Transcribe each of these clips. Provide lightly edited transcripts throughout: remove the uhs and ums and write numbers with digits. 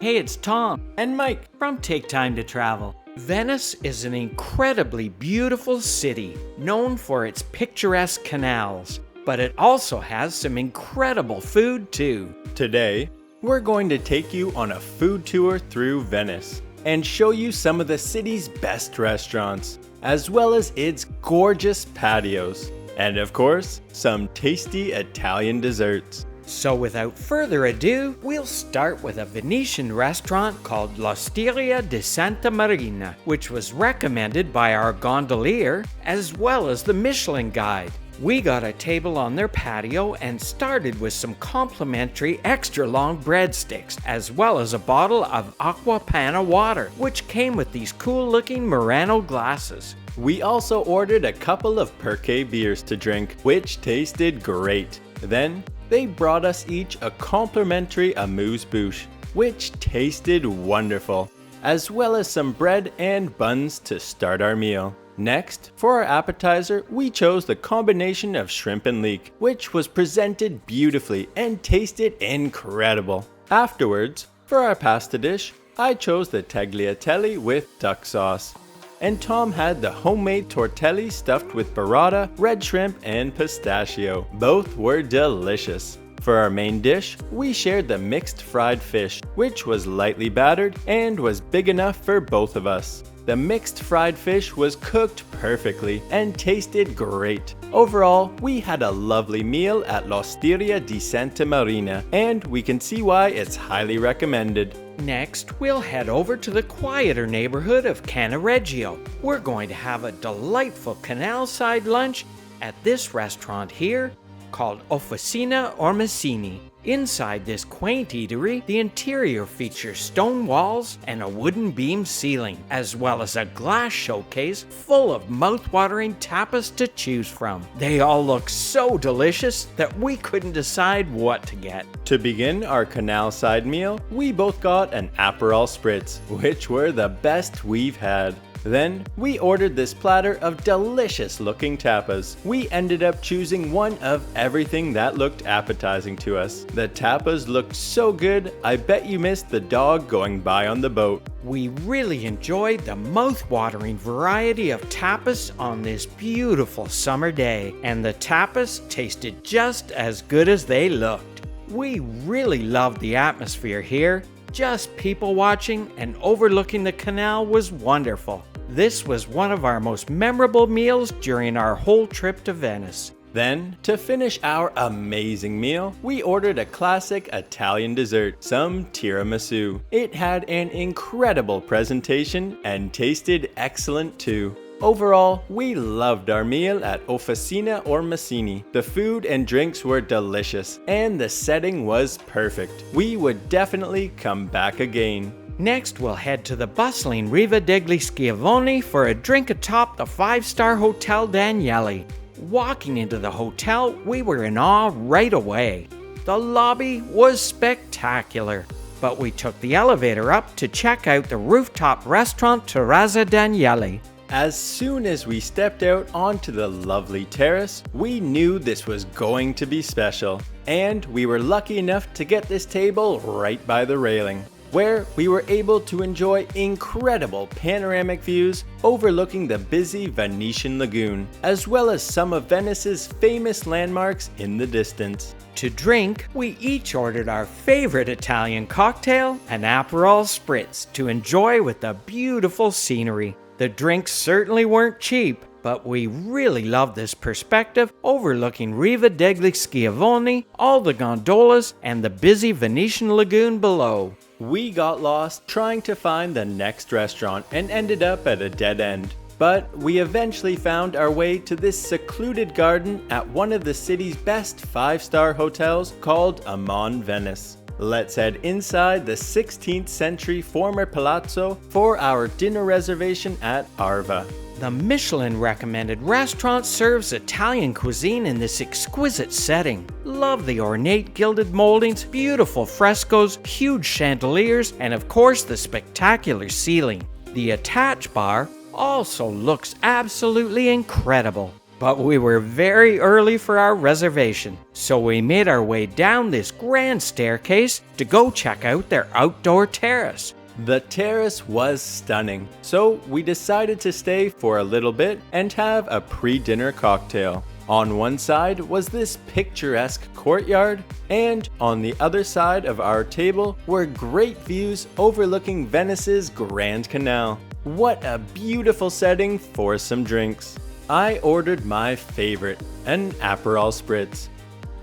Hey, it's Tom and Mike from Take Time to Travel. Venice is an incredibly beautiful city known for its picturesque canals, but it also has some incredible food too. Today, we're going to take you on a food tour through Venice and show you some of the city's best restaurants, as well as its gorgeous patios, and of course, some tasty Italian desserts. So without further ado, we'll start with a Venetian restaurant called L'Osteria di Santa Marina, which was recommended by our gondolier as well as the Michelin guide. We got a table on their patio and started with some complimentary extra long breadsticks, as well as a bottle of acqua panna water, which came with these cool looking Murano glasses. We also ordered a couple of Perche beers to drink, which tasted great. Then, they brought us each a complimentary amuse-bouche, which tasted wonderful, as well as some bread and buns to start our meal. Next, for our appetizer, we chose the combination of shrimp and leek, which was presented beautifully and tasted incredible. Afterwards, for our pasta dish, I chose the tagliatelle with duck sauce. And Tom had the homemade tortelli stuffed with burrata, red shrimp, and pistachio. Both were delicious. For our main dish, we shared the mixed fried fish, which was lightly battered and was big enough for both of us. The mixed fried fish was cooked perfectly and tasted great. Overall, we had a lovely meal at L'Osteria di Santa Marina, and we can see why it's highly recommended. Next, we'll head over to the quieter neighborhood of Cannareggio. We're going to have a delightful canal-side lunch at this restaurant here called Oficina Ormesini. Inside this quaint eatery, the interior features stone walls and a wooden beam ceiling, as well as a glass showcase full of mouth-watering tapas to choose from. They all look so delicious that we couldn't decide what to get. To begin our canal side meal, we both got an Aperol Spritz, which were the best we've had. Then, we ordered this platter of delicious looking tapas. We ended up choosing one of everything that looked appetizing to us. The tapas looked so good, I bet you missed the dog going by on the boat. We really enjoyed the mouth-watering variety of tapas on this beautiful summer day, and the tapas tasted just as good as they looked. We really loved the atmosphere here. Just people watching and overlooking the canal was wonderful. This was one of our most memorable meals during our whole trip to Venice. Then, to finish our amazing meal, we ordered a classic Italian dessert, some tiramisu. It had an incredible presentation and tasted excellent too. Overall, we loved our meal at Oficina Ormesini. The food and drinks were delicious, and the setting was perfect. We would definitely come back again. Next, we'll head to the bustling Riva degli Schiavoni for a drink atop the 5-star Hotel Danieli. Walking into the hotel, we were in awe right away. The lobby was spectacular, but we took the elevator up to check out the rooftop restaurant Terrazza Danieli. As soon as we stepped out onto the lovely terrace, we knew this was going to be special. And we were lucky enough to get this table right by the railing, where we were able to enjoy incredible panoramic views overlooking the busy Venetian lagoon, as well as some of Venice's famous landmarks in the distance. To drink, we each ordered our favorite Italian cocktail, an Aperol Spritz, to enjoy with the beautiful scenery. The drinks certainly weren't cheap, but we really loved this perspective overlooking Riva degli Schiavoni, all the gondolas, and the busy Venetian lagoon below. We got lost trying to find the next restaurant and ended up at a dead end. But we eventually found our way to this secluded garden at one of the city's best 5-star hotels called Aman, Venice. Let's head inside the 16th century former palazzo for our dinner reservation at Arva. The Michelin recommended restaurant serves Italian cuisine in this exquisite setting. Love the ornate gilded moldings, beautiful frescoes, huge chandeliers, and of course the spectacular ceiling. The attached bar also looks absolutely incredible. but we were very early for our reservation, so we made our way down this grand staircase to go check out their outdoor terrace. The terrace was stunning, so we decided to stay for a little bit and have a pre-dinner cocktail. On one side was this picturesque courtyard, and on the other side of our table were great views overlooking Venice's Grand Canal. What a beautiful setting for some drinks. I ordered my favorite, an Aperol Spritz.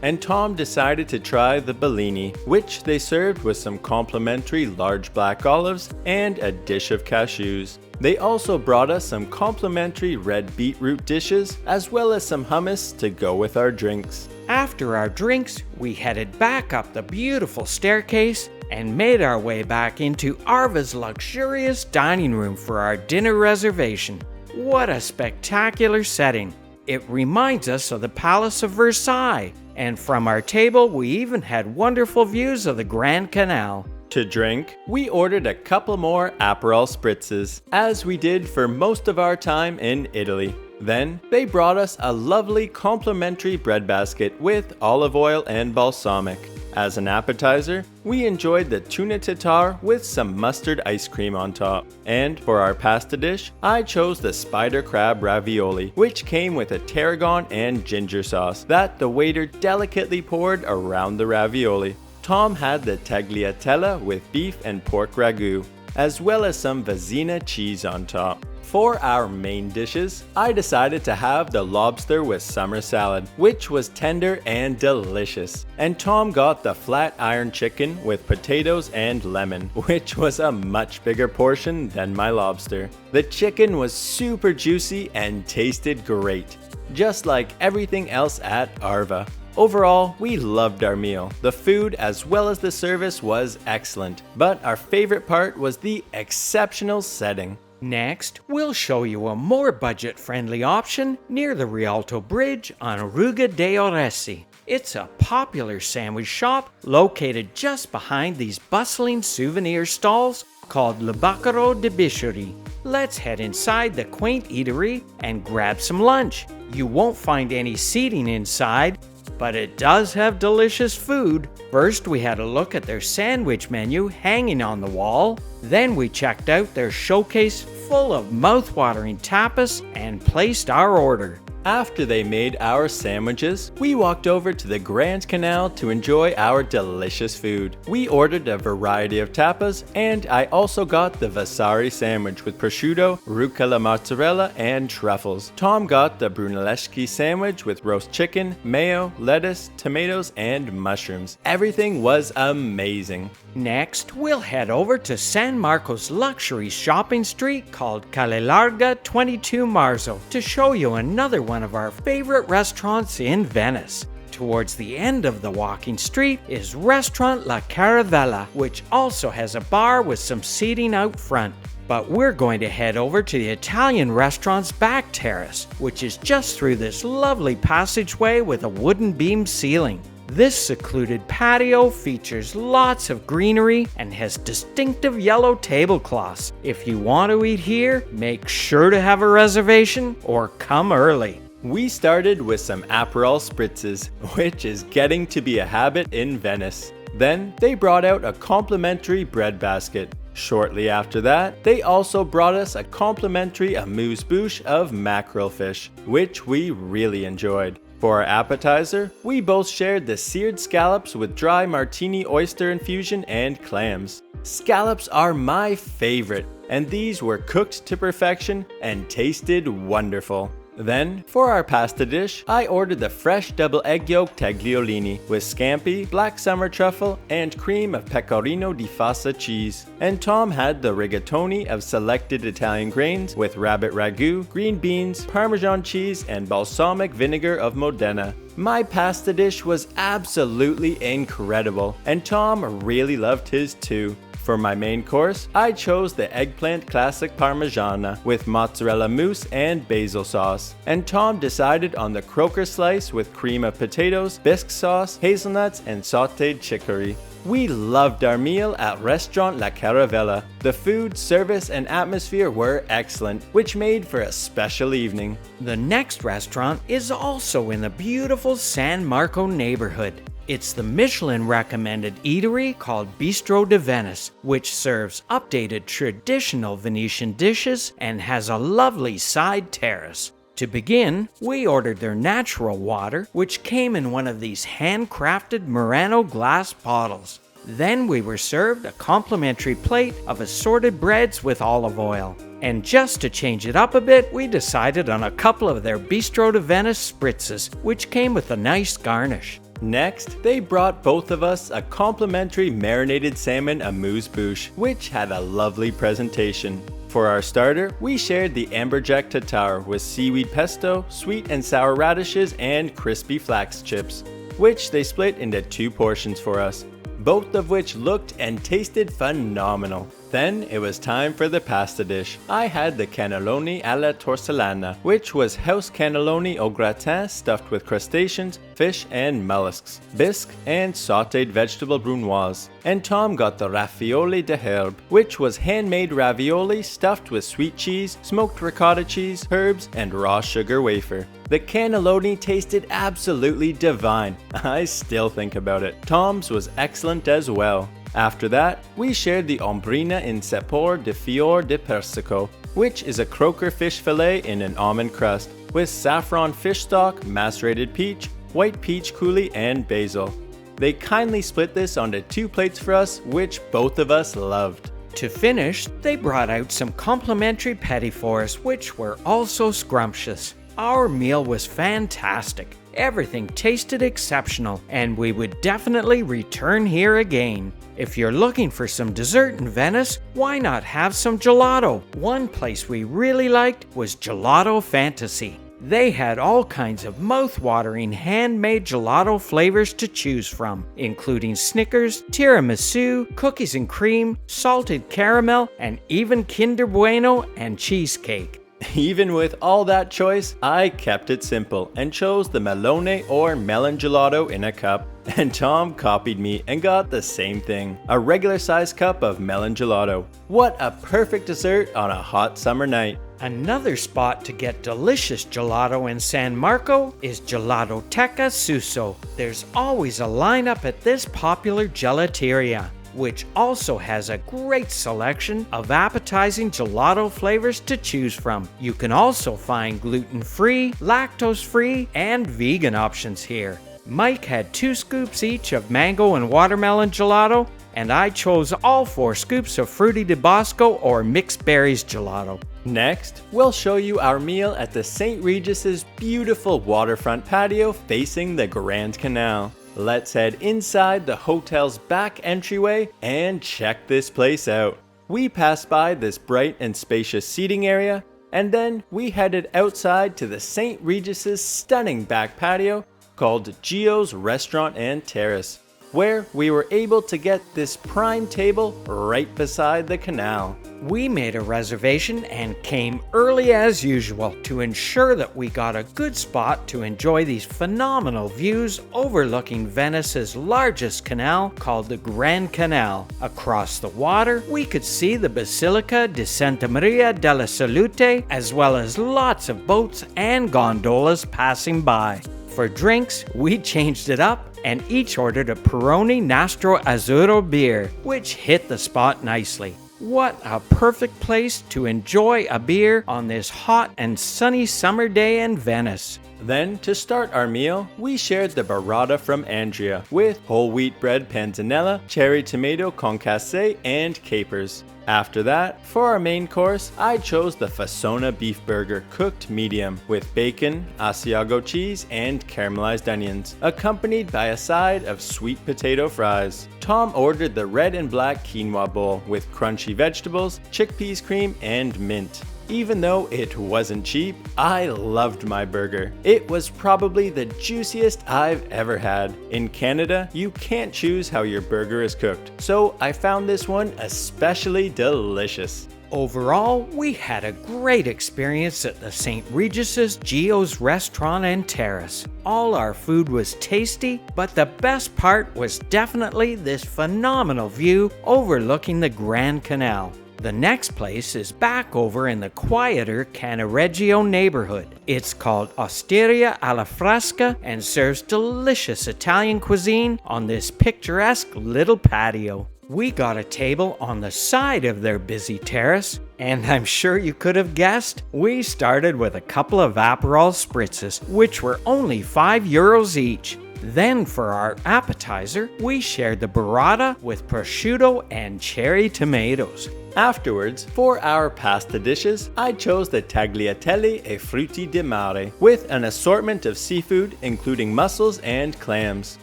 And Tom decided to try the Bellini, which they served with some complimentary large black olives and a dish of cashews. They also brought us some complimentary red beetroot dishes, as well as some hummus to go with our drinks. After our drinks, we headed back up the beautiful staircase and made our way back into Arva's luxurious dining room for our dinner reservation. What a spectacular setting! It reminds us of the Palace of Versailles, and from our table we even had wonderful views of the Grand Canal. To drink, we ordered a couple more Aperol Spritzes, as we did for most of our time in Italy. Then, they brought us a lovely complimentary bread basket with olive oil and balsamic. As an appetizer, we enjoyed the tuna tartare with some mustard ice cream on top. And for our pasta dish, I chose the spider crab ravioli, which came with a tarragon and ginger sauce that the waiter delicately poured around the ravioli. Tom had the tagliatelle with beef and pork ragu, as well as some Vizina cheese on top. For our main dishes, I decided to have the lobster with summer salad, which was tender and delicious. And Tom got the flat iron chicken with potatoes and lemon, which was a much bigger portion than my lobster. The chicken was super juicy and tasted great, just like everything else at Arva. Overall, we loved our meal. The food as well as the service was excellent, but our favorite part was the exceptional setting. Next, we'll show you a more budget-friendly option near the Rialto Bridge on Ruga dei Oresi. It's a popular sandwich shop located just behind these bustling souvenir stalls called Bacaro de Bischeri. Let's head inside the quaint eatery and grab some lunch. You won't find any seating inside, but it does have delicious food. First, we had a look at their sandwich menu hanging on the wall. Then we checked out their showcase full of mouth-watering tapas and placed our order. After they made our sandwiches, we walked over to the Grand Canal to enjoy our delicious food. We ordered a variety of tapas, and I also got the Vasari sandwich with prosciutto, rucola mozzarella, and truffles. Tom got the Brunelleschi sandwich with roast chicken, mayo, lettuce, tomatoes, and mushrooms. Everything was amazing. Next, we'll head over to San Marco's luxury shopping street called Calle Larga 22 Marzo to show you another one of our favorite restaurants in Venice. Towards the end of the walking street is Restaurant La Caravella, which also has a bar with some seating out front. But we're going to head over to the Italian restaurant's back terrace, which is just through this lovely passageway with a wooden beam ceiling. This secluded patio features lots of greenery and has distinctive yellow tablecloths. If you want to eat here, make sure to have a reservation or come early. We started with some Aperol Spritzes, which is getting to be a habit in Venice. Then they brought out a complimentary bread basket. Shortly after that, they also brought us a complimentary amuse-bouche of mackerel fish, which we really enjoyed. For our appetizer, we both shared the seared scallops with dry martini oyster infusion and clams. Scallops are my favorite, and these were cooked to perfection and tasted wonderful. Then, for our pasta dish, I ordered the fresh double egg yolk tagliolini with scampi, black summer truffle, and cream of pecorino di fassa cheese. And Tom had the rigatoni of selected Italian grains with rabbit ragu, green beans, Parmesan cheese, and balsamic vinegar of Modena. My pasta dish was absolutely incredible, and Tom really loved his too. For my main course, I chose the eggplant classic parmigiana with mozzarella mousse and basil sauce, and Tom decided on the croaker slice with cream of potatoes, bisque sauce, hazelnuts, and sautéed chicory. We loved our meal at Restaurant La Caravella. The food, service, and atmosphere were excellent, which made for a special evening. The next restaurant is also in the beautiful San Marco neighborhood. It's the Michelin-recommended eatery called Bistrot de Venise, which serves updated traditional Venetian dishes and has a lovely side terrace. To begin, we ordered their natural water, which came in one of these handcrafted Murano glass bottles. Then we were served a complimentary plate of assorted breads with olive oil. And just to change it up a bit, we decided on a couple of their Bistrot de Venise spritzes, which came with a nice garnish. Next, they brought both of us a complimentary marinated salmon amuse-bouche, which had a lovely presentation. For our starter, we shared the amberjack tartare with seaweed pesto, sweet and sour radishes, and crispy flax chips, which they split into 2 portions for us, both of which looked and tasted phenomenal. Then it was time for the pasta dish. I had the cannelloni alla torcellana, which was house cannelloni au gratin stuffed with crustaceans, fish, and mollusks, bisque, and sautéed vegetable brunoise. And Tom got the ravioli de herbe, which was handmade ravioli stuffed with sweet cheese, smoked ricotta cheese, herbs, and raw sugar wafer. The cannelloni tasted absolutely divine. I still think about it. Tom's was excellent as well. After that, we shared the ombrina in sapor de fior de persico, which is a croaker fish fillet in an almond crust, with saffron fish stock, macerated peach, white peach coulis, and basil. They kindly split this onto 2 plates for us, which both of us loved. To finish, they brought out some complimentary petit fours, which were also scrumptious. Our meal was fantastic. Everything tasted exceptional, and we would definitely return here again. If you're looking for some dessert in Venice, why not have some gelato? One place we really liked was Gelato Fantasy. They had all kinds of mouth-watering handmade gelato flavors to choose from, including Snickers, tiramisu, cookies and cream, salted caramel, and even Kinder Bueno and cheesecake. Even with all that choice, I kept it simple and chose the melone or melon gelato in a cup. And Tom copied me and got the same thing, a regular sized cup of melon gelato. What a perfect dessert on a hot summer night. Another spot to get delicious gelato in San Marco is Gelatoteca Suso. There's always a lineup at this popular gelateria, which also has a great selection of appetizing gelato flavors to choose from. You can also find gluten-free, lactose-free, and vegan options here. Mike had 2 scoops each of mango and watermelon gelato, and I chose all 4 scoops of fruity di bosco or mixed berries gelato. Next, we'll show you our meal at the St. Regis's beautiful waterfront patio facing the Grand Canal. Let's head inside the hotel's back entryway and check this place out. We passed by this bright and spacious seating area, and then we headed outside to the St. Regis's stunning back patio called Gio's Restaurant and Terrace, where we were able to get this prime table right beside the canal. We made a reservation and came early as usual to ensure that we got a good spot to enjoy these phenomenal views overlooking Venice's largest canal called the Grand Canal. Across the water, we could see the Basilica di Santa Maria della Salute, as well as lots of boats and gondolas passing by. For drinks, we changed it up and each ordered a Peroni Nastro Azzurro beer, which hit the spot nicely. What a perfect place to enjoy a beer on this hot and sunny summer day in Venice. Then, to start our meal, we shared the burrata from Andrea with whole wheat bread panzanella, cherry tomato concasse, and capers. After that, for our main course, I chose the Fassona beef burger cooked medium with bacon, Asiago cheese, and caramelized onions, accompanied by a side of sweet potato fries. Tom ordered the red and black quinoa bowl with crunchy vegetables, chickpeas cream, and mint. Even though it wasn't cheap, I loved my burger. It was probably the juiciest I've ever had. In Canada, you can't choose how your burger is cooked, so I found this one especially delicious. Overall, we had a great experience at the St. Regis's Gio's Restaurant and Terrace. All our food was tasty, but the best part was definitely this phenomenal view overlooking the Grand Canal. The next place is back over in the quieter Cannareggio neighborhood. It's called Osteria alla Frasca and serves delicious Italian cuisine on this picturesque little patio. We got a table on the side of their busy terrace, and I'm sure you could have guessed, we started with a couple of Aperol spritzes, which were only €5 each. Then for our appetizer, we shared the burrata with prosciutto and cherry tomatoes. Afterwards, for our pasta dishes, I chose the tagliatelle e frutti di mare with an assortment of seafood including mussels and clams.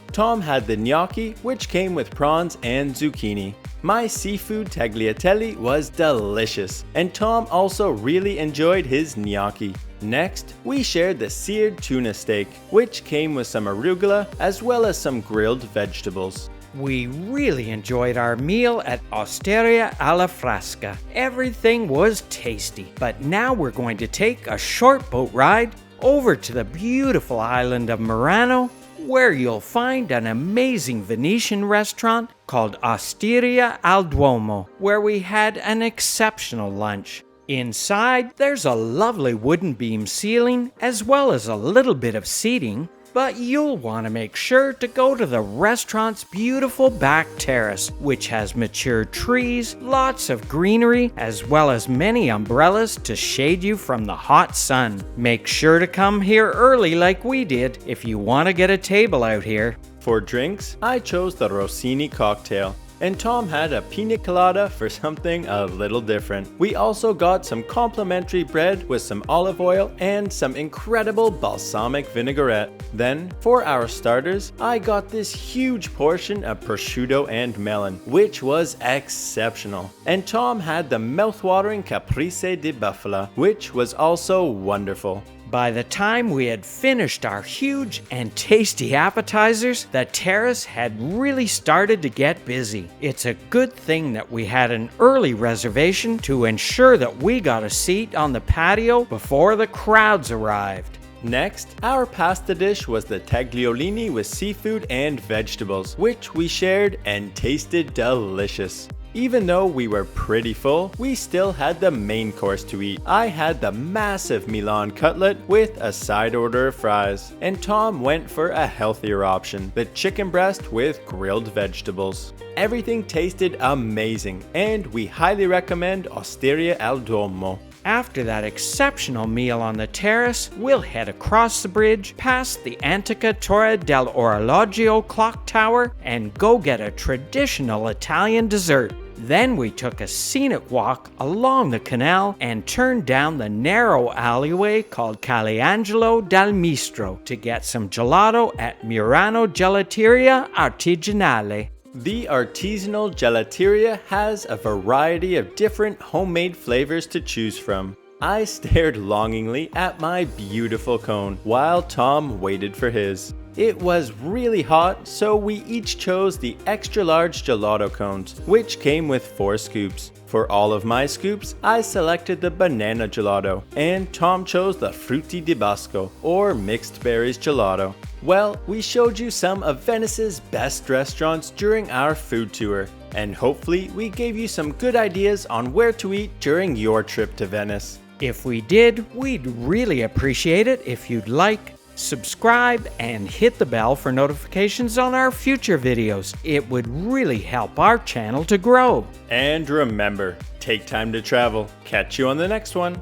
Tom had the gnocchi, which came with prawns and zucchini. My seafood tagliatelle was delicious, and Tom also really enjoyed his gnocchi. Next, we shared the seared tuna steak, which came with some arugula as well as some grilled vegetables. We really enjoyed our meal at Osteria alla Frasca. Everything was tasty, but now we're going to take a short boat ride over to the beautiful island of Murano, where you'll find an amazing Venetian restaurant called Osteria al Duomo, where we had an exceptional lunch. Inside, there's a lovely wooden beam ceiling as well as a little bit of seating, but you'll want to make sure to go to the restaurant's beautiful back terrace, which has mature trees, lots of greenery, as well as many umbrellas to shade you from the hot sun. Make sure to come here early like we did if you want to get a table out here. For drinks, I chose the Rossini cocktail, and Tom had a pina colada for something a little different. We also got some complimentary bread with some olive oil and some incredible balsamic vinaigrette. Then, for our starters, I got this huge portion of prosciutto and melon, which was exceptional. And Tom had the mouth-watering caprese di bufala, which was also wonderful. By the time we had finished our huge and tasty appetizers, the terrace had really started to get busy. It's a good thing that we had an early reservation to ensure that we got a seat on the patio before the crowds arrived. Next, our pasta dish was the tagliolini with seafood and vegetables, which we shared and tasted delicious. Even though we were pretty full, we still had the main course to eat. I had the massive Milan cutlet with a side order of fries, and Tom went for a healthier option, the chicken breast with grilled vegetables. Everything tasted amazing, and we highly recommend Osteria al Duomo. After that exceptional meal on the terrace, we'll head across the bridge, past the Antica Torre dell'Orologio clock tower, and go get a traditional Italian dessert. Then we took a scenic walk along the canal and turned down the narrow alleyway called Caliangelo del Mistro to get some gelato at Murano Gelateria Artigianale. The artisanal gelateria has a variety of different homemade flavors to choose from. I stared longingly at my beautiful cone while Tom waited for his. It was really hot, so we each chose the extra large gelato cones, which came with 4 scoops. For all of my scoops, I selected the banana gelato, and Tom chose the frutti di bosco, or mixed berries gelato. Well, we showed you some of Venice's best restaurants during our food tour, and hopefully we gave you some good ideas on where to eat during your trip to Venice. If we did, we'd really appreciate it if you'd like, subscribe, and hit the bell for notifications on our future videos. It would really help our channel to grow. And remember, take time to travel. Catch you on the next one.